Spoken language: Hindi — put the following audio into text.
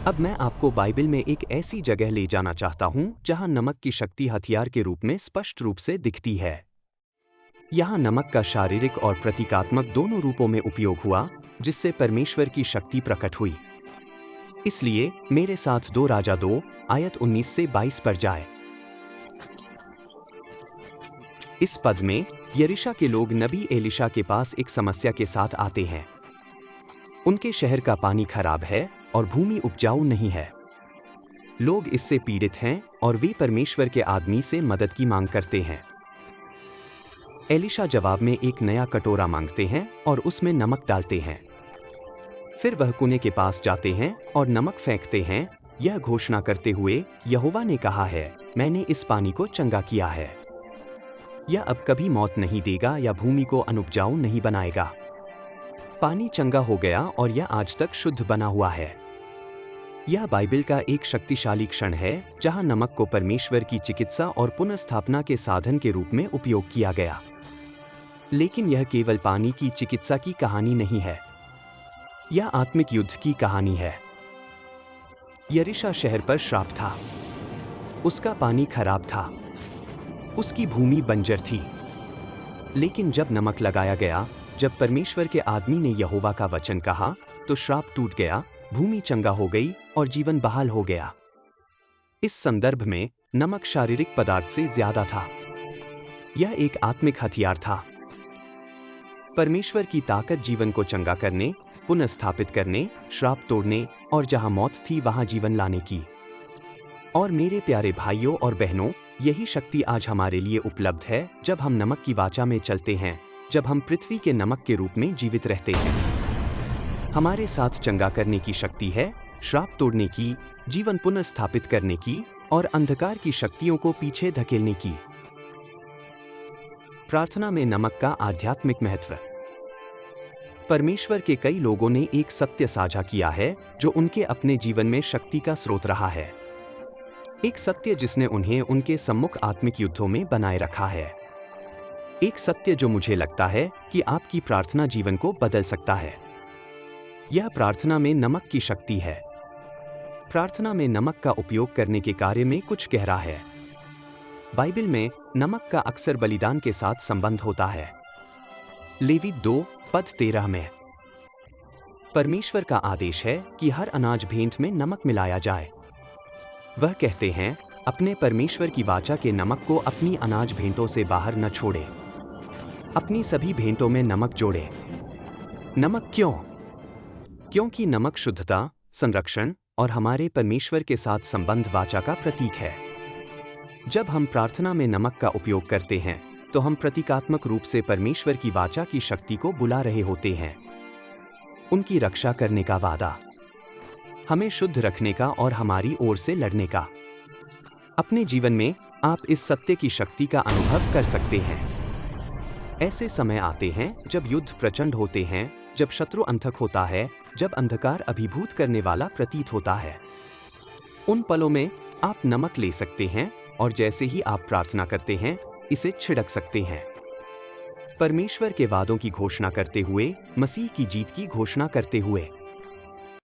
अब मैं आपको बाइबल में एक ऐसी जगह ले जाना चाहता हूं जहां नमक की शक्ति हथियार के रूप में स्पष्ट रूप से दिखती है। यहां नमक का शारीरिक और प्रतीकात्मक दोनों रूपों में उपयोग हुआ, जिससे परमेश्वर की शक्ति प्रकट हुई। इसलिए मेरे साथ 2 राजा 2 आयत 19 से 22 पर जाए। इस पद में यरीशा के लोग नबी एलिशा के पास एक समस्या के साथ आते हैं। उनके शहर का पानी खराब है और भूमि उपजाऊ नहीं है। लोग इससे पीड़ित हैं और वे परमेश्वर के आदमी से मदद की मांग करते हैं। एलिशा जवाब में एक नया कटोरा मांगते हैं और उसमें नमक डालते हैं। फिर वह कुएं के पास जाते हैं और नमक फेंकते हैं, यह घोषणा करते हुए, यहोवा ने कहा है, मैंने इस पानी को चंगा किया है। यह अब कभी मौत नहीं देगा या भूमि को अनुपजाऊ नहीं बनाएगा। पानी चंगा हो गया और यह आज तक शुद्ध बना हुआ है। यह बाइबल का एक शक्तिशाली क्षण है जहां नमक को परमेश्वर की चिकित्सा और पुनर्स्थापना के साधन के रूप में उपयोग किया गया। लेकिन यह केवल पानी की चिकित्सा की कहानी नहीं है। यह आत्मिक युद्ध की कहानी है। यरीशा शहर पर श्राप था। उसका पानी खराब था। उसकी भूमि बंजर थी। लेकिन जब नमक लगाया गया, जब परमेश्वर के आदमी ने यहोवा का वचन कहा, तो श्राप टूट गया, भूमि चंगा हो गई और जीवन बहाल हो गया। इस संदर्भ में नमक शारीरिक पदार्थ से ज्यादा था। यह एक आत्मिक हथियार था। परमेश्वर की ताकत जीवन को चंगा करने, पुनर्स्थापित करने, श्राप तोड़ने और जहां मौत थी वहां जीवन लाने की। और मेरे प्यारे भाइयों और बहनों, यही शक्ति आज हमारे लिए उपलब्ध है जब हम नमक की वाचा में चलते हैं, जब हम पृथ्वी के नमक के रूप में जीवित रहते हैं। हमारे साथ चंगा करने की शक्ति है, श्राप तोड़ने की, जीवन पुनर्स्थापित करने की और अंधकार की शक्तियों को पीछे धकेलने की। प्रार्थना में नमक का आध्यात्मिक महत्व। परमेश्वर के कई लोगों ने एक सत्य साझा किया है जो उनके अपने जीवन में शक्ति का स्रोत रहा है। एक सत्य जिसने उन्हें उनके सम्मुख आत्मिक युद्धों में बनाए रखा है। एक सत्य जो मुझे लगता है कि आपकी प्रार्थना जीवन को बदल सकता है। यह प्रार्थना में नमक की शक्ति है। प्रार्थना में नमक का उपयोग करने के कार्य में कुछ गहरा है। बाइबल में नमक का अक्सर बलिदान के साथ संबंध होता है। लेवी 2 पद 13 में परमेश्वर का आदेश है कि हर अनाज भेंट में नमक मिलाया जाए। वह कहते हैं, अपने परमेश्वर की वाचा के नमक को अपनी अनाज भेंटों से बाहर न छोड़े। अपनी सभी भेंटों में नमक जोड़े। नमक क्यों? क्योंकि नमक शुद्धता, संरक्षण और हमारे परमेश्वर के साथ संबंध वाचा का प्रतीक है। जब हम प्रार्थना में नमक का उपयोग करते हैं, तो हम प्रतीकात्मक रूप से परमेश्वर की वाचा की शक्ति को बुला रहे होते हैं। उनकी रक्षा करने का वादा, हमें शुद्ध रखने का और हमारी ओर से लड़ने का। अपने जीवन में आप इस सत्य की शक्ति का अनुभव कर सकते हैं। ऐसे समय आते हैं जब युद्ध प्रचंड होते हैं, जब शत्रु अंधक होता है, जब अंधकार अभिभूत करने वाला प्रतीत होता है। उन पलों में आप नमक ले सकते हैं और जैसे ही आप प्रार्थना करते हैं, इसे छिड़क सकते हैं। परमेश्वर के वादों की घोषणा करते हुए, मसीह की जीत की घोषणा करते हुए।